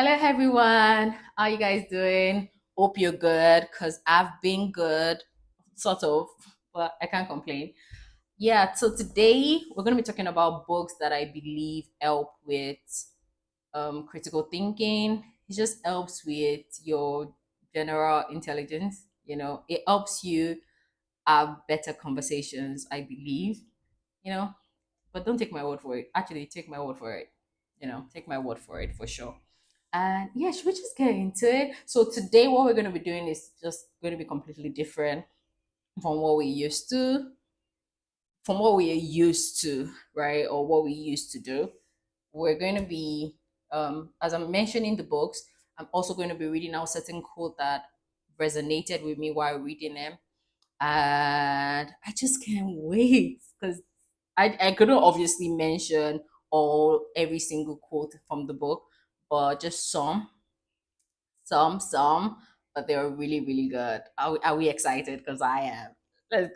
Hello everyone. How you guys doing? Hope you're good because I've been good, sort of, but I can't complain. Yeah, so today we're going to be talking about books that I believe help with critical thinking. It just helps with your general intelligence. It helps you have better conversations, I believe, you know, but don't take my word for it. Actually, take my word for it. Take my word for it for sure. And yeah, should we just get into it? So today, what we're going to be doing is just going to be completely different from what we used to, right, or what we used to do. We're going to be, as I'm mentioning the books, I'm also going to be reading out certain quote that resonated with me while reading them, and I just can't wait because I couldn't obviously mention every single quote from the book, but just some, but they were really, really good. Are we excited? Because I am. Let's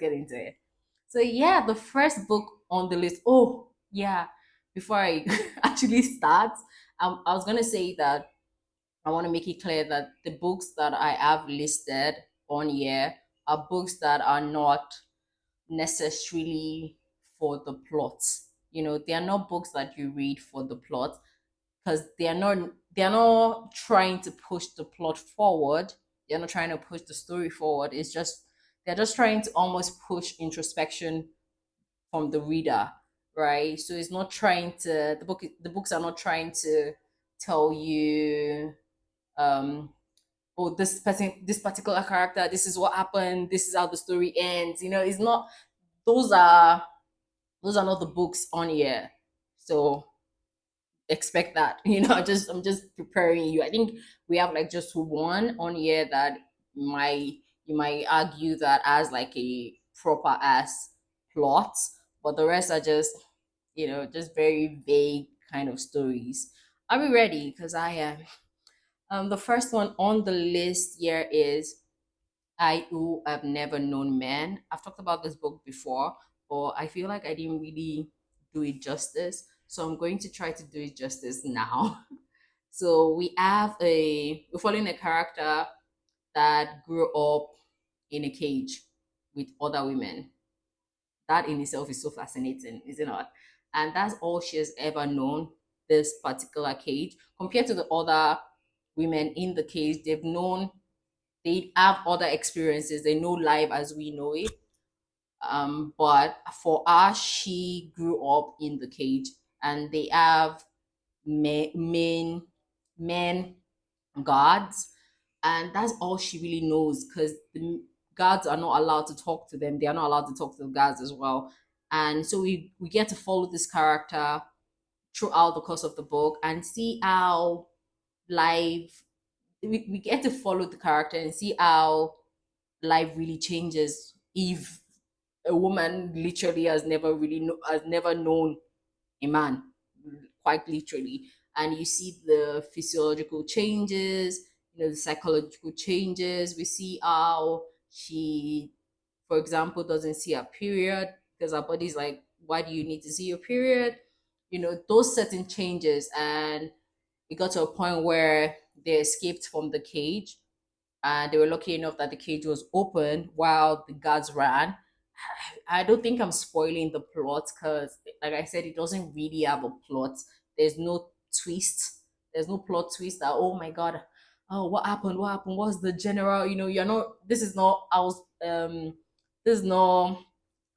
get into it. So yeah, the first book on the list. Oh yeah, before I actually start, I was gonna say that I want to make it clear that the books that I have listed on here are books that are not necessarily for the plot. They are not books that you read for the plot because they are not trying to push the plot forward. They're not trying to push the story forward. It's just they're just trying to almost push introspection from the reader, right? So it's not trying to the books are not trying to tell you oh, this particular character, this is what happened, this is how the story ends. It's not those are those are not the books on here. So expect that. I'm just preparing you. I think we have like just one on here that you might argue that as like a proper ass plot, but the rest are just very vague kind of stories. Are we ready? Because I am. The first one on the list here is I Who Have Never Known Men. I've talked about this book before, but I feel like I didn't really do it justice. So I'm going to try to do it justice now. So we're following a character that grew up in a cage with other women. That in itself is so fascinating, is it not? And that's all she has ever known, this particular cage. Compared to the other women in the cage, they have other experiences. They know life as we know it. But for us, she grew up in the cage, and they have men guards, and that's all she really knows because the guards are not allowed to talk to them. They are not allowed to talk to the guards as well. And so we get to follow this character throughout the course of the book and see how life we get to follow the character and see how life really changes if a woman literally has never known a man, quite literally. And you see the physiological changes, the psychological changes. We see how she, for example, doesn't see her period because her body's like, why do you need to see your period? Those certain changes. And it got to a point where they escaped from the cage, and they were lucky enough that the cage was open while the guards ran. I don't think I'm spoiling the plot because, like I said, it doesn't really have a plot. There's no twist. There's no plot twist that, oh my god, oh, what happened? What happened? What's the general? You're not. This is not. I was. This is not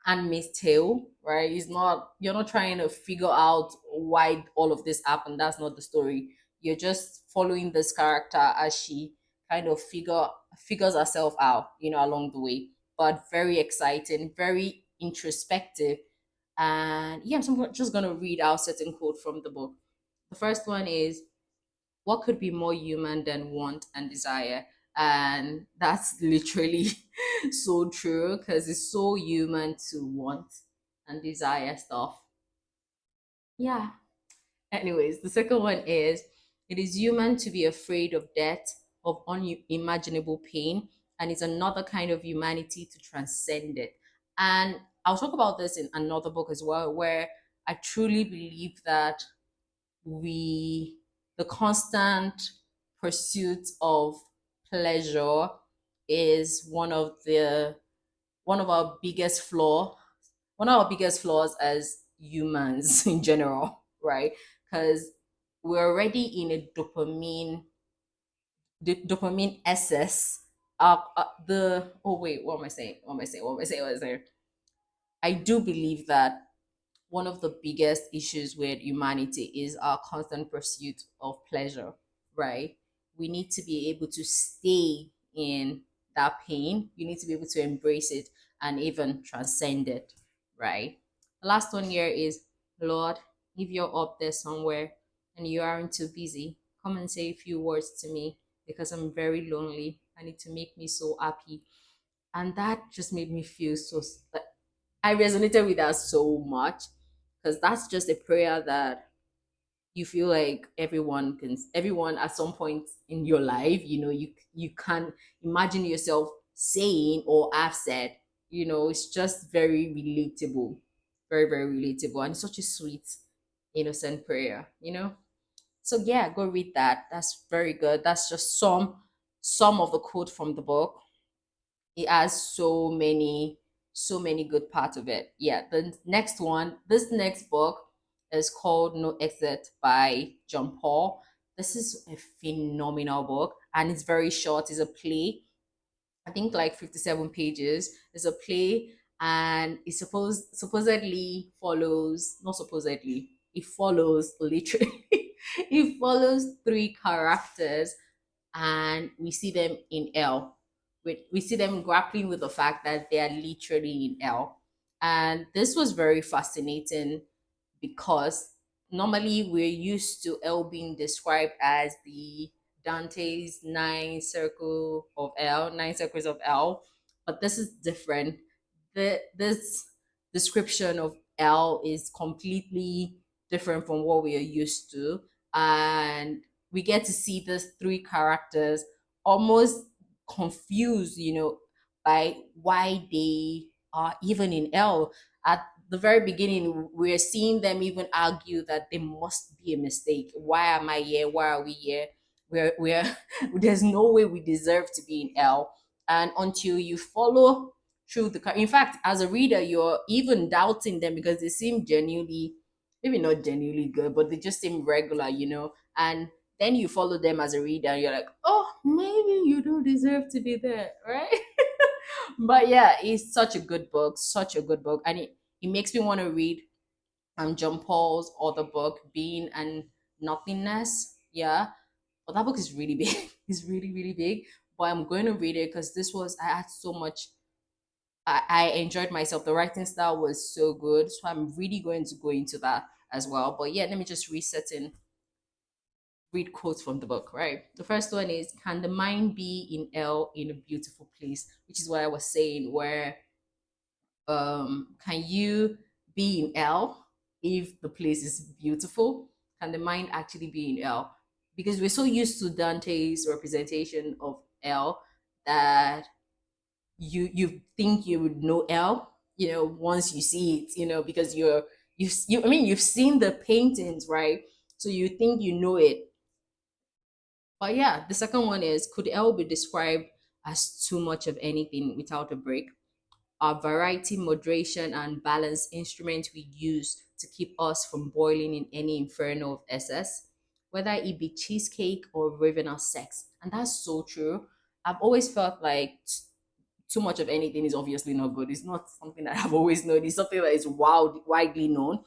Handmaid's Tale, right? It's not. You're not trying to figure out why all of this happened. That's not the story. You're just following this character as she kind of figures herself out, along the way. But very exciting, very introspective. And yeah, so I'm just gonna read out certain quote from the book. The first one is, what could be more human than want and desire? And that's literally so true because it's so human to want and desire stuff. Yeah. Anyways, the second one is, it is human to be afraid of death, of unimaginable pain, and it's another kind of humanity to transcend it. And I'll talk about this in another book as well, where I truly believe that we the constant pursuit of pleasure is one of our biggest flaw one of our biggest flaws as humans in general, right? Because we're already in a dopamine excess. The oh wait, what am I saying? What am I saying? What am I saying? What am I saying? I do believe that one of the biggest issues with humanity is our constant pursuit of pleasure, right? We need to be able to stay in that pain. You need to be able to embrace it and even transcend it, right? The last one here is, Lord, if you're up there somewhere and you aren't too busy, come and say a few words to me because I'm very lonely. I need to make me so happy. And that just made me feel so, like, I resonated with that so much because that's just a prayer that you feel like everyone at some point in your life, you can imagine yourself saying or have said. It's just very relatable, very very relatable, and such a sweet, innocent prayer. So yeah, go read that. That's very good. That's just some of the quote from the book. It has so many good parts of it. Yeah, this next book is called No Exit by John Paul. This is a phenomenal book and it's very short. It's a play. I think like 57 pages. It's a play and supposedly follows, not supposedly, it follows literally it follows three characters and we see them in L. We see them grappling with the fact that they are literally in L. And this was very fascinating because normally we're used to L being described as the Dante's nine circles of L, but this is different. This description of L is completely different from what we are used to, and we get to see these three characters almost confused, by why they are even in L. At the very beginning, we're seeing them even argue that there must be a mistake. Why am I here? Why are we here? We're there's no way we deserve to be in L. And until you follow through in fact, as a reader, you're even doubting them because they seem genuinely, maybe not genuinely good, but they just seem regular. And then you follow them as a reader and you're like, oh, maybe you don't deserve to be there, right? But yeah, it's such a good book, and it makes me want to read John Paul's other book, Being and Nothingness. Yeah, but that book is really big. It's really really big. But I'm going to read it because I had so much. I enjoyed myself. The writing style was so good, so I'm really going to go into that as well. But yeah, let me just read quotes from the book, right? The first one is, can the mind be in L in a beautiful place? Which is what I was saying, where can you be in L if the place is beautiful? Can the mind actually be in L? Because we're so used to Dante's representation of L that you think you would know L, once you see it, because I mean you've seen the paintings, right? So you think you know it. But yeah, the second one is, could L be described as too much of anything without a break? Our variety, moderation, and balance instrument we use to keep us from boiling in any inferno of excess, whether it be cheesecake or ravenous sex. And that's so true. I've always felt like too much of anything is obviously not good. It's not something that I've always known. It's something that is widely known,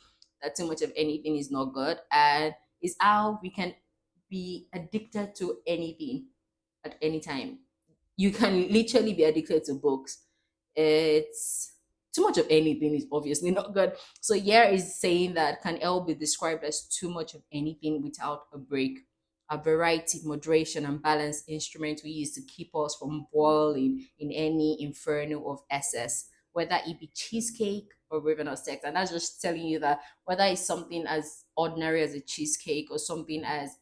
that too much of anything is not good. And it's how we can be addicted to anything at any time. You can literally be addicted to books. It's too much of anything is obviously not good. So yeah, is saying that, can L be described as too much of anything without a break? A variety, moderation, and balance instrument we use to keep us from boiling in any inferno of excess, whether it be cheesecake or ravenous sex. And that's just telling you that whether it's something as ordinary as a cheesecake or something as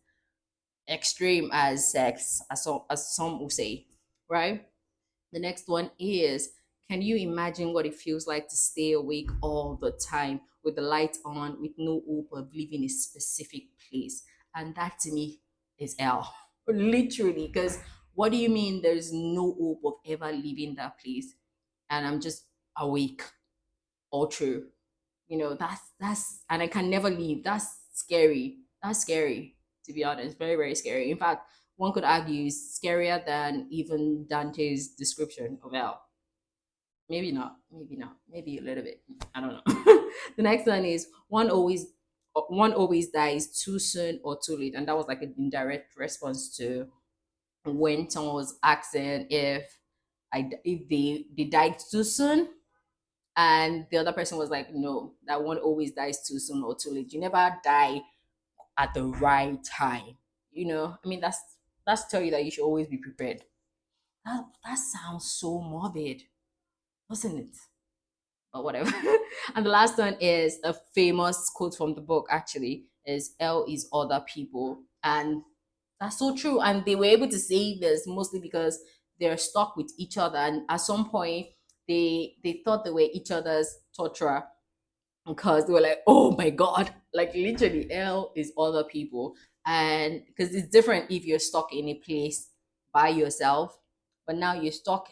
extreme as sex, as some will say, right? The next one is, can you imagine what it feels like to stay awake all the time with the lights on, with no hope of leaving a specific place? And that to me is hell. Literally. Because what do you mean there's no hope of ever leaving that place? And I'm just awake all through. That's and I can never leave. That's scary. That's scary, to be honest. Very, very scary. In fact, one could argue is scarier than even Dante's description of hell. Maybe not, maybe not, maybe a little bit. I don't know. The next one is one always dies too soon or too late, and that was like an indirect response to when someone was asking if they died too soon, and the other person was like, no, that one always dies too soon or too late. You never die at the right time. I mean, that's tell you that you should always be prepared. That sounds so morbid, doesn't it? But whatever. And the last one is a famous quote from the book, actually, is L is other people. And that's so true. And they were able to say this mostly because they're stuck with each other. And at some point, they thought they were each other's torturer, because they were like, oh my God, like literally, L is other people. And because it's different if you're stuck in a place by yourself, but now you're stuck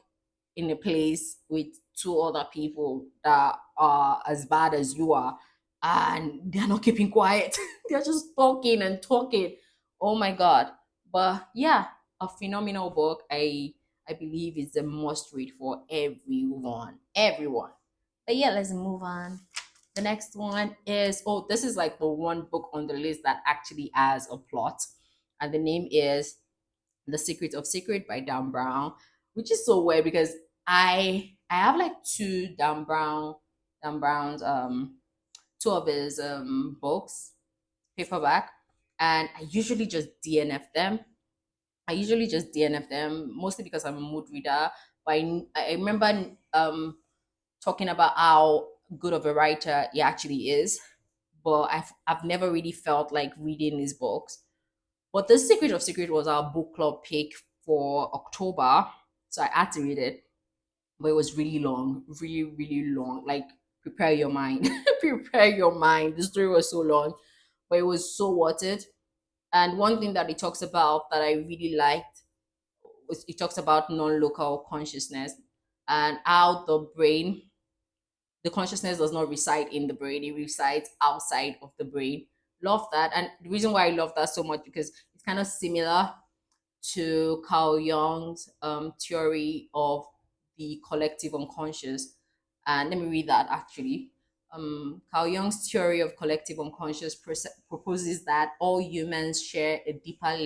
in a place with two other people that are as bad as you are, and they're not keeping quiet. They're just talking and talking. Oh my God. But yeah, a phenomenal book. I believe it's a must read for everyone. Everyone. But yeah, let's move on. The next one is, oh, this is like the one book on the list that actually has a plot. And the name is The Secret of Secret by Dan Brown, which is so weird because I have like Dan Brown's two of his books, paperback, and I usually just DNF them. I usually just DNF them, mostly because I'm a mood reader. But I remember talking about how good of a writer he actually is, but I've never really felt like reading his books. But The Secret of Secret was our book club pick for October, so I had to read it. But it was really long, really, really long. Like, prepare your mind, prepare your mind. The story was so long, but it was so worth it. And one thing that it talks about that I really liked was it talks about non-local consciousness and how the consciousness does not reside in the brain, it resides outside of the brain. Love that. And the reason why I love that so much, because it's kind of similar to Carl Jung's theory of the collective unconscious. And let me read that actually. Carl Jung's theory of collective unconscious proposes that all humans share a deeper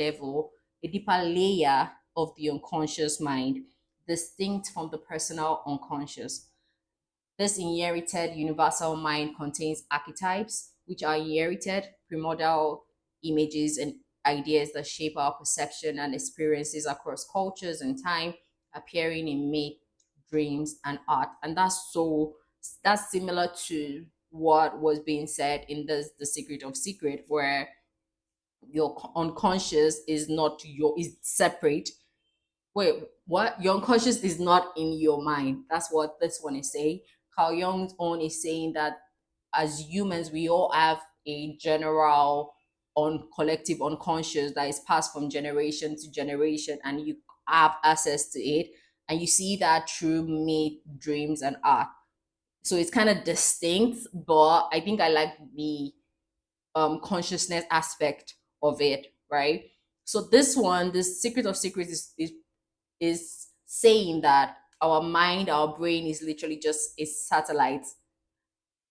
layer of the unconscious mind, distinct from the personal unconscious. This inherited universal mind contains archetypes, which are inherited primordial images and ideas that shape our perception and experiences across cultures and time, appearing in myth, dreams, and art. And that's similar to what was being said in the Secret of Secret, where your unconscious is not your is separate. Wait, what? Your unconscious is not in your mind. That's what this one is saying. Carl Jung's own is saying that as humans, we all have a general on collective unconscious that is passed from generation to generation, and you have access to it. And you see that through myth, dreams, and art. So it's kind of distinct, but I think I like the consciousness aspect of it, right? So this one, this Secret of Secrets, is saying that our mind, our brain is literally just a satellite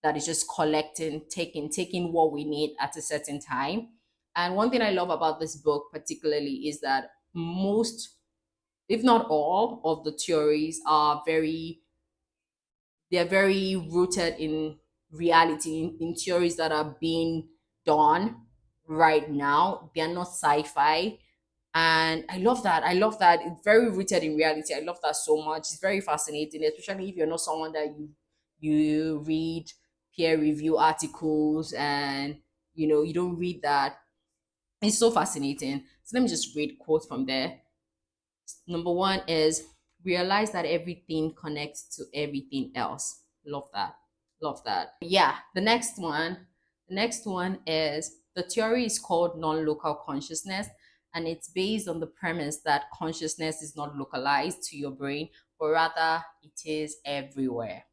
that is just collecting, taking what we need at a certain time. And one thing I love about this book particularly is that most, if not all, of the theories are they're very rooted in reality, in theories that are being done right now. They're not sci-fi, and I love that. I love that it's very rooted in reality. I love that so much. It's very fascinating, especially if you're not someone that you read peer review articles, and you don't read that. It's so fascinating. So let me just read quotes from there. Number one is, realize that everything connects to everything else. Love that. Love that. Yeah, the next one is The theory is called non-local consciousness, and it's based on the premise that consciousness is not localized to your brain, but rather it is everywhere.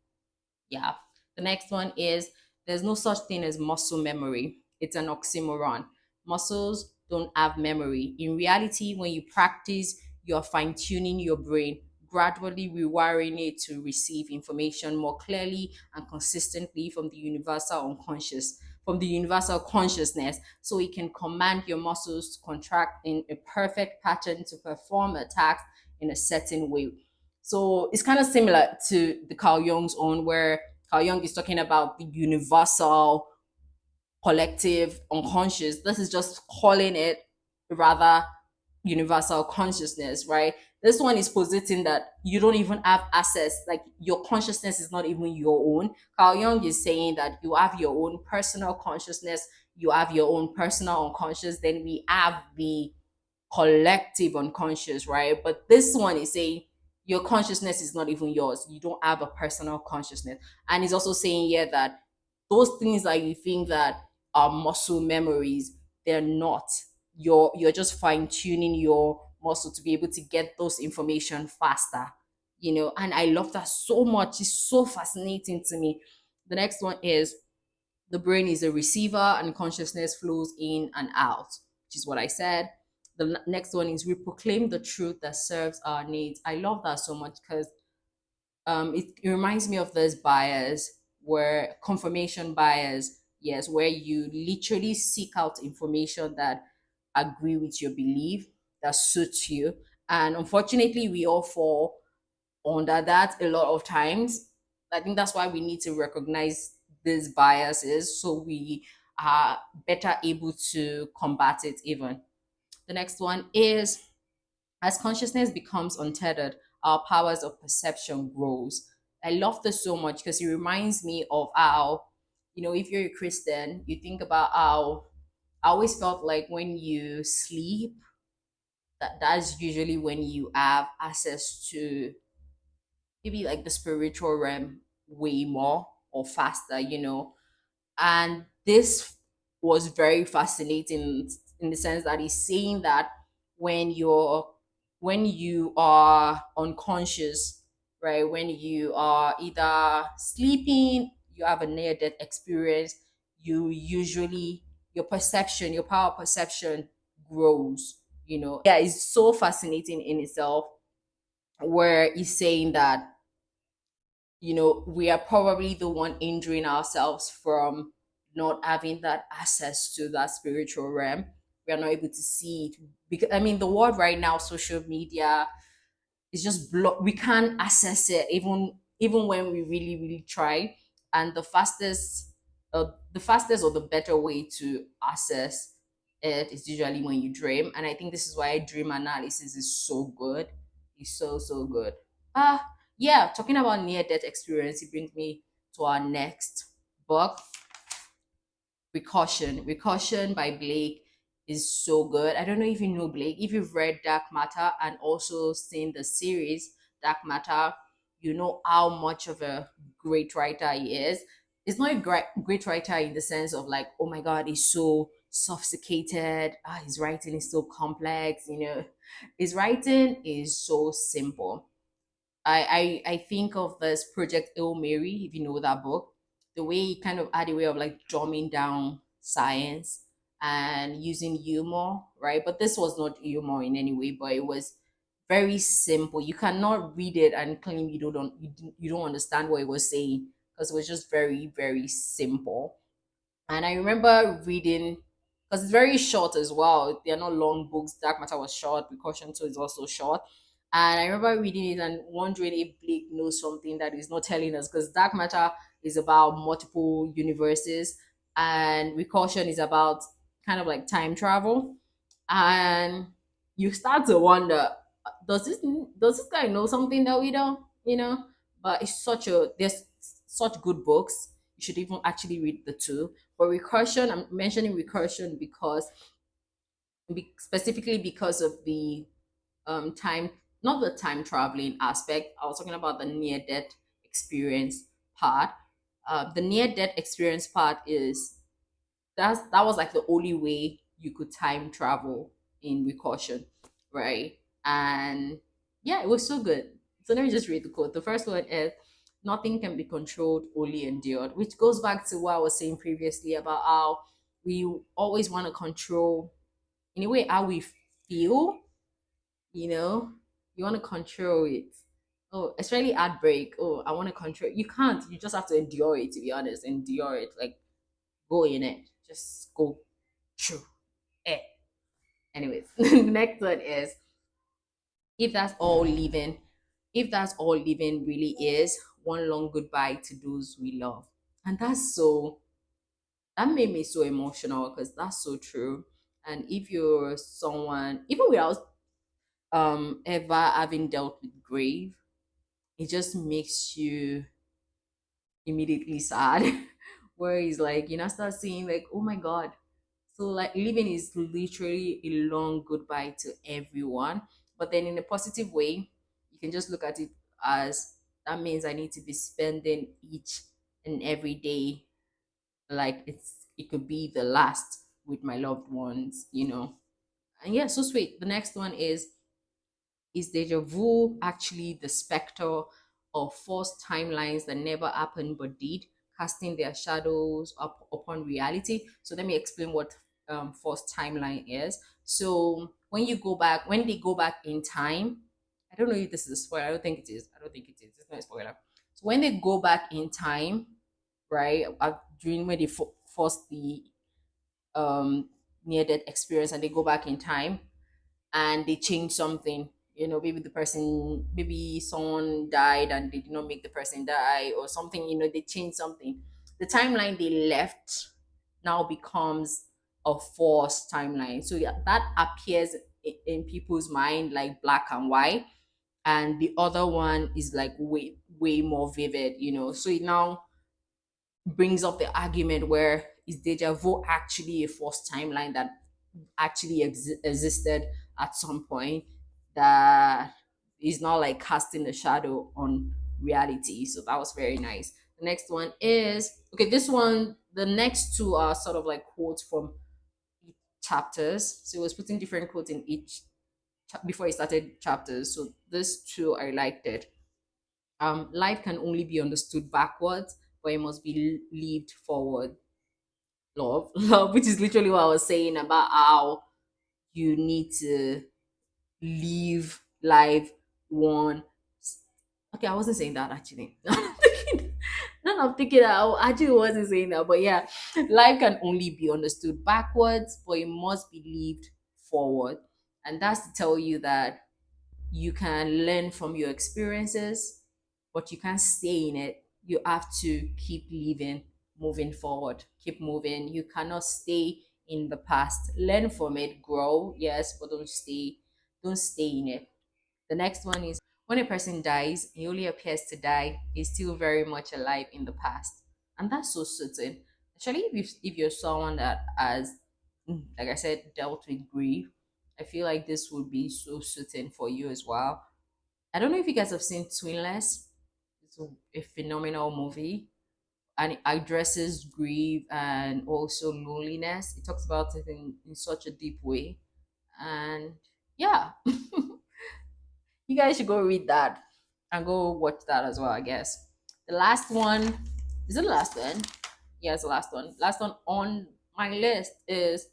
Yeah. The next one is there's no such thing as muscle memory. It's an oxymoron. Muscles don't have memory. In reality, when you practice, you're fine tuning your brain, gradually rewiring it to receive information more clearly and consistently from the universal consciousness, so it can command your muscles to contract in a perfect pattern to perform a task in a certain way. So it's kind of similar to the Carl Jung's own, where Carl Jung is talking about the universal collective unconscious. This is just calling it rather universal consciousness, right? This one is positing that you don't even have access, like your consciousness is not even your own. Carl Jung is saying that you have your own personal consciousness, you have your own personal unconscious, then we have the collective unconscious, right? But this one is saying your consciousness is not even yours. You don't have a personal consciousness. And he's also saying here that those things that you think that are muscle memories, they're not. You're just fine-tuning your muscle to be able to get those information faster. And I love that so much. It's so fascinating to me. The next one is the brain is a receiver and consciousness flows in and out, which is what I said. The next one is we proclaim the truth that serves our needs. I love that so much because it reminds me of this bias, where confirmation bias, yes, where you literally seek out information that agree with your belief, that suits you. And unfortunately, we all fall under that a lot of times. I think that's why we need to recognize these biases so we are better able to combat it even. The next one is as consciousness becomes untethered, our powers of perception grows. I love this so much because it reminds me of how, if you're a Christian, you think about how I always felt like when you sleep, that's usually when you have access to maybe like the spiritual realm way more or faster. And this was very fascinating in the sense that he's saying that when you're when you are unconscious, right, when you are either sleeping, you have a near death experience, you usually your power of perception grows. Yeah, it's so fascinating in itself, where he's saying that we are probably the one injuring ourselves from not having that access to that spiritual realm. We are not able to see it because I mean the world right now, social media is just we can't access it even when we really really try. And the fastest or the better way to access it is usually when you dream. And I think this is why dream analysis is so good. It's so good. Ah, yeah, talking about near death experience, it brings me to our next book, Recursion. Recursion by Blake is so good. I don't know if you know Blake. If you've read Dark Matter and also seen the series Dark Matter, you know how much of a great writer he is. It's not a great writer in the sense of like, oh my God, he's so sophisticated. His writing is so complex. His writing is so simple. I think of this Project Hail Mary, if you know that book, the way he kind of had a way of like dumbing down science and using humor, right? But this was not humor in any way, but it was very simple. You cannot read it and claim you don't understand what it was saying, because it was just very very simple. And I remember reading, because it's very short as well. They're not long books. Dark Matter was short. Precaution 2 is also short. And I remember reading it and wondering if Blake knows something that he's not telling us, because Dark Matter is about multiple universes and Recaution is about kind of like time travel. And you start to wonder, does this guy know something that we don't, But there's such good books. You should even actually read the two. But recursion, I'm mentioning recursion because specifically because of the time, not the time traveling aspect. I was talking about the near death experience part. The near death experience part is that was like the only way you could time travel in with caution, right? And yeah, it was so good. So let me just read the quote. The first one is, nothing can be controlled, only endured, which goes back to what I was saying previously about how we always want to control, in a way, how we feel, you know, you want to control it. Oh, especially heartbreak. Oh, I want to control. You can't. You just have to endure it. To be honest, endure it. Like, go in it. Just go through it. Anyways, the next one is, if that's all living, if that's all living really is, one long goodbye to those we love. And that's so, that made me so emotional because that's so true. And if you're someone, even without ever having dealt with grief, it just makes you immediately sad. Where it's like, start seeing like, oh my god. So like, living is literally a long goodbye to everyone. But then in a positive way, you can just look at it as, that means I need to be spending each and every day like it could be the last with my loved ones. And yeah, so sweet. The next one is deja vu actually the specter of false timelines that never happened but did, casting their shadows up upon reality? So let me explain what false timeline is. So when they go back in time, I don't know if this is a spoiler. I don't think it is. I don't think it is. It's not a spoiler. So when they go back in time, right, during when they force the um near death experience, and they go back in time and they change something, maybe the person, maybe someone died and they did not make the person die or something, they change something, the timeline they left now becomes a forced timeline. So yeah, that appears in people's mind like black and white, and the other one is like way more vivid, so it now brings up the argument, where is deja vu actually a forced timeline that actually existed at some point, that is not like casting a shadow on reality. So that was very nice. The next one is, okay, this one, the next two are sort of like quotes from each chapters. So it was putting different quotes in each before he started chapters. So this two, I liked it. Life can only be understood backwards, but it must be lived forward. Love, love, which is literally what I was saying about how you need to live life one. Okay, I wasn't saying that actually. Now I'm thinking that I actually wasn't saying that, but yeah, life can only be understood backwards, but it must be lived forward. And that's to tell you that you can learn from your experiences, but you can't stay in it. You have to keep living, moving forward, keep moving. You cannot stay in the past. Learn from it, grow, yes, but don't stay in it. The next one is, when a person dies, he only appears to die, he's still very much alive in the past. And that's so certain. Especially if you're someone that has, like I said, dealt with grief, I feel like this would be so certain for you as well. I don't know if you guys have seen Twinless. It's a phenomenal movie, and it addresses grief and also loneliness. It talks about it in such a deep way. And yeah, you guys should go read that and go watch that as well, I guess. The last one, is it the last one? Yeah, it's the last one. Last one on my list is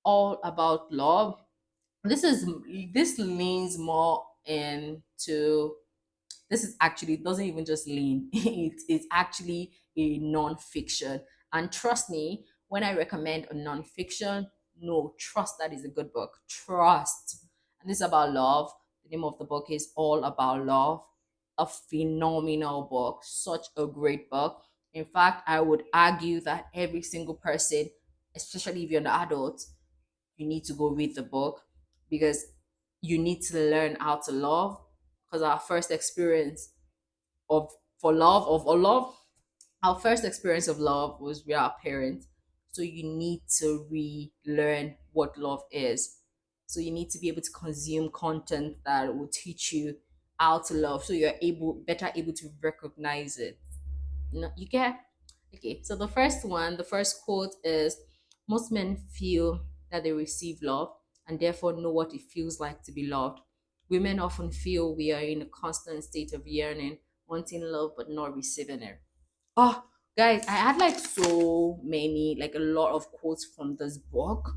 All About Love. This leans more into, this is actually, it doesn't even just lean, it's actually a non-fiction. And trust me, when I recommend a non-fiction, no, trust that is a good book, trust. And this is about love. The name of the book is All About Love. A phenomenal book, such a great book. In fact, I would argue that every single person, especially if you're an adult, you need to go read the book, because you need to learn how to love. Because our first experience of for love of or love our first experience of love was with our parents. So you need to relearn what love is. So you need to be able to consume content that will teach you how to love, so you're able to recognize it. You get. Okay, so the first one, the first quote is, most men feel that they receive love and therefore know what it feels like to be loved. Women often feel we are in a constant state of yearning, wanting love but not receiving it. Oh, guys, I had like so many, like a lot of quotes from this book.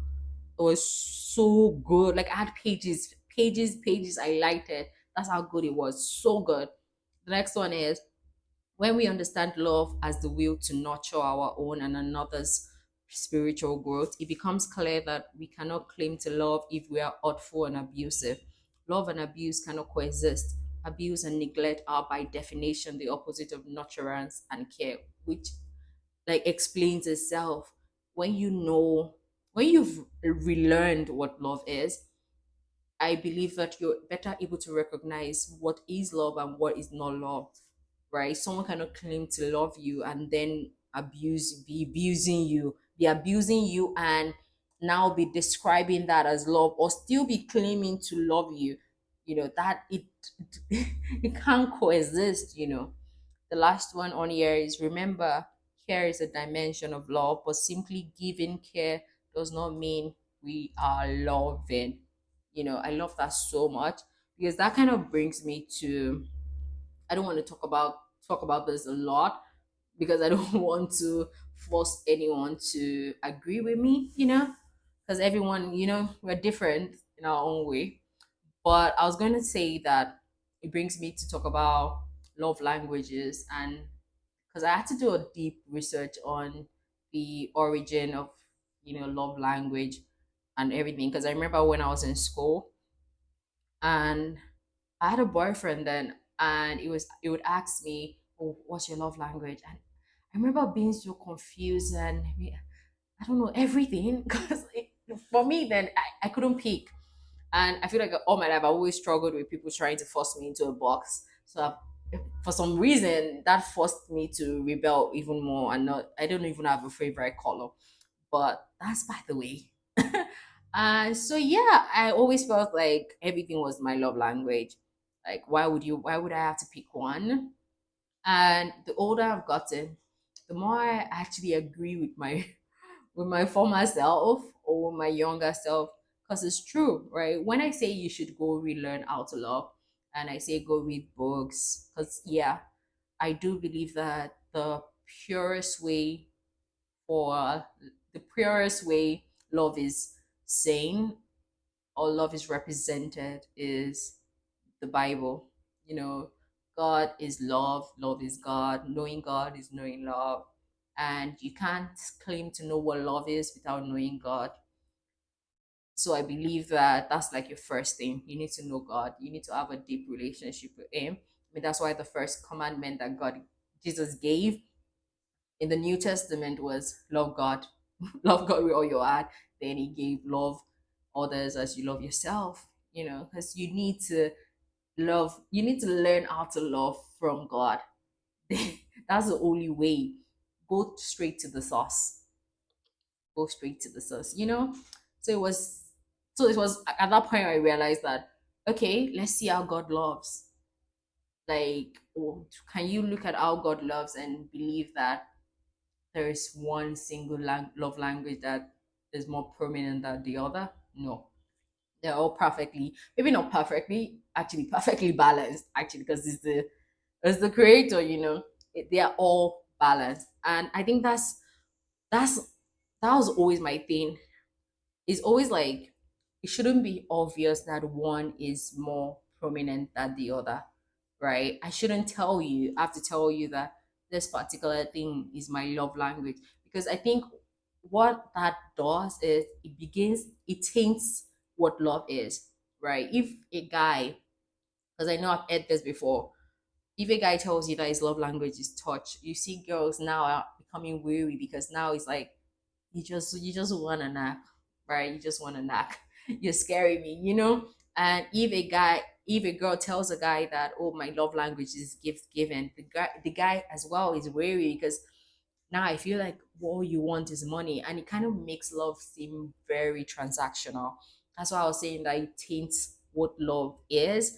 It was so good. Like I had pages, pages, pages. I liked it. That's how good it was. So good. The next one is, when we understand love as the will to nurture our own and another's spiritual growth, it becomes clear that we cannot claim to love if we are hurtful and abusive. Love and abuse cannot coexist. Abuse and neglect are by definition the opposite of nurturance and care, which like explains itself. When you know, when you've relearned what love is, I believe that you're better able to recognize what is love and what is not love, right? Someone cannot claim to love you and then be abusing you, and now be describing that as love, or still be claiming to love you. That it can't coexist. The last one on here is, remember, care is a dimension of love, but simply giving care does not mean we are loving. I love that so much, because that kind of brings me to, I don't want to talk about this a lot, because I don't want to force anyone to agree with me, because everyone, we're different in our own way. But I was going to say that it brings me to talk about love languages, and because I had to do a deep research on the origin of, love language and everything. Because I remember when I was in school, and I had a boyfriend then, and it would ask me, "Oh, what's your love language?" And I remember being so confused, and I don't know everything, because for me then I couldn't pick. And I feel like all my life I've always struggled with people trying to force me into a box. So for some reason that forced me to rebel even more, and not I don't even have a favorite color. But that's by the way. And so yeah, I always felt like everything was my love language. Like why would I have to pick one? And the older I've gotten, the more I actually agree with my with my former self or my younger self, because it's true, right? When I say you should go relearn how to love, and I say go read books, because yeah, I do believe that purest way for the purest way love is seen, or love is represented, is the Bible. You know, God is love, love is God is knowing love. And you can't claim to know what love is without knowing God. So I believe that that's like your first thing. You need to know God. You need to have a deep relationship with Him. I mean, that's why the first commandment that Jesus gave in the New Testament was love God, love God with all your heart. Then He gave love others as you love yourself. Because you need to learn how to love from God. That's the only way. Go straight to the source. Go straight to the source. So it was at that point I realized that, okay, let's see how God loves. Like, oh, can you look at how God loves and believe that there is one single love language that is more prominent than the other? No, they're all perfectly, maybe not perfectly, actually perfectly balanced. Actually, because it's the creator. They are all balanced, and I think that's that was always my thing. It's always like, it shouldn't be obvious that one is more prominent than the other, right? I shouldn't tell you, I have to tell you that this particular thing is my love language, because I think what that does is it taints what love is, right? If a guy, because I know I've heard this before, if a guy tells you that his love language is touch, you see girls now are becoming weary, because now it's like, you just want to knock, right? You just want to knock. You're scaring me. And if a girl tells a guy that, oh, my love language is gift giving, the guy as well is wary, because now I feel like all you want is money, and it kind of makes love seem very transactional. That's why I was saying that it taints what love is,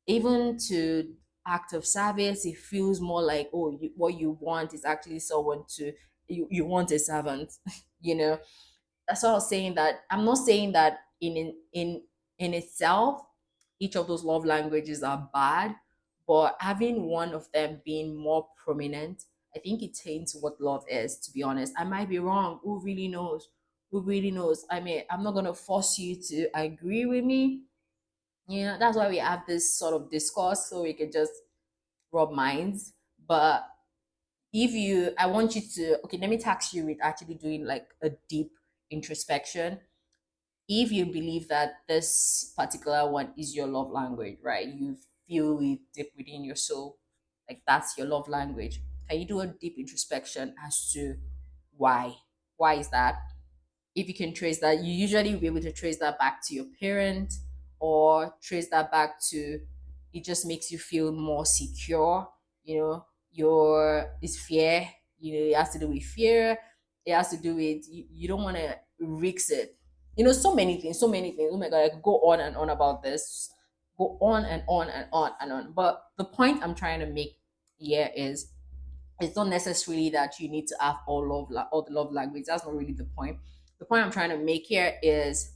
even to act of service. It feels more like, oh, what you want is actually someone to, you want a servant. you know that's why I was saying that I'm not saying that in itself each of those love languages are bad, but having one of them being more prominent, I think it taints what love is. To be honest, I might be wrong. Who really knows? Who really knows? I mean, I'm not gonna force you to agree with me. That's why we have this sort of discourse so we can just rub minds. But if you I want you to, okay, let me tax you with actually doing like a deep introspection. If you believe that this particular one is your love language, right? You feel it deep within your soul, like that's your love language. Can you do a deep introspection as to why? Why is that? If you can trace that, you usually will be able to trace that back to your parent, or trace that back to, it just makes you feel more secure. Your is fear. It has to do with fear. It has to do with, you don't want to risk it. So many things, so many things. Oh my god, I could go on and on about this. Go on and on and on and on. But the point I'm trying to make here is, it's not necessarily that you need to have all the love language. That's not really the point. The point I'm trying to make here is,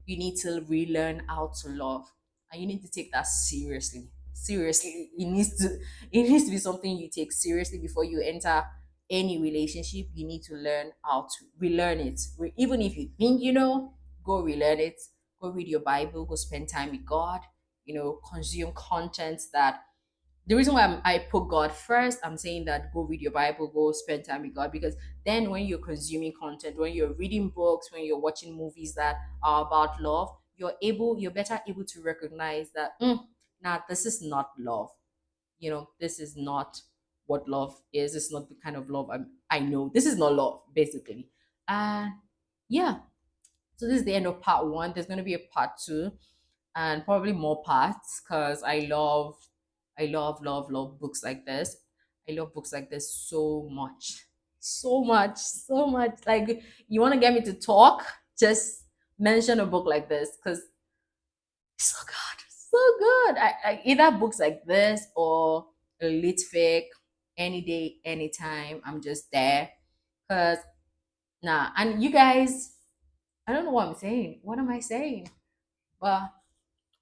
you need to relearn how to love, and you need to take that seriously. Seriously, it needs to be something you take seriously before you enter any relationship. You need to learn how to relearn it. Even if you think go relearn it. Go read your Bible. Go spend time with God. Consume content that, the reason why I put God first, I'm saying that go read your Bible, go spend time with God, because then when you're consuming content, when you're reading books, when you're watching movies that are about love, you're better able to recognize that, nah, this is not love. This is not what love is. It's not the kind of love I know. This is not love, basically. And yeah, so this is the end of part one. There's going to be a part two, and probably more parts, because I love books like this. I love books like this so much. So much, so much. Like, you want to get me to talk? Just mention a book like this, because it's so good. So good. Either books like this or a lit fic, any day, anytime. I'm just there. Because, nah. And you guys, I don't know what I'm saying. What am I saying? Well,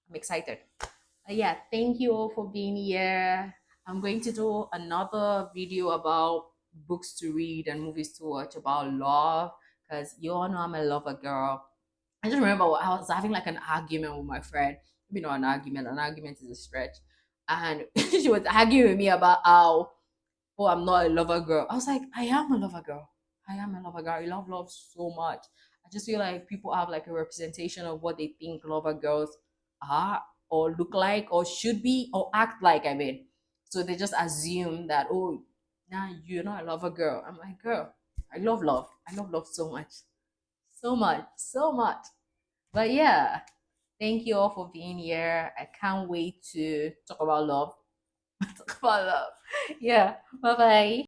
I'm excited. Yeah, thank you all for being here. I'm going to do another video about books to read and movies to watch about love, because you all know I'm a lover girl. I just remember I was having like an argument with my friend. Not an argument is a stretch. And she was arguing with me about how, oh, I'm not a lover girl. I was like, I am a lover girl. I am a lover girl. I love love so much. I just feel like people have like a representation of what they think lover girls are, or look like, or should be, or act like. I mean, so they just assume that, oh, nah, you're not a lover girl. I'm like, girl, I love love. I love love so much, so much, so much. But yeah, thank you all for being here. I can't wait to talk about love. Talk about love. Yeah. Bye bye.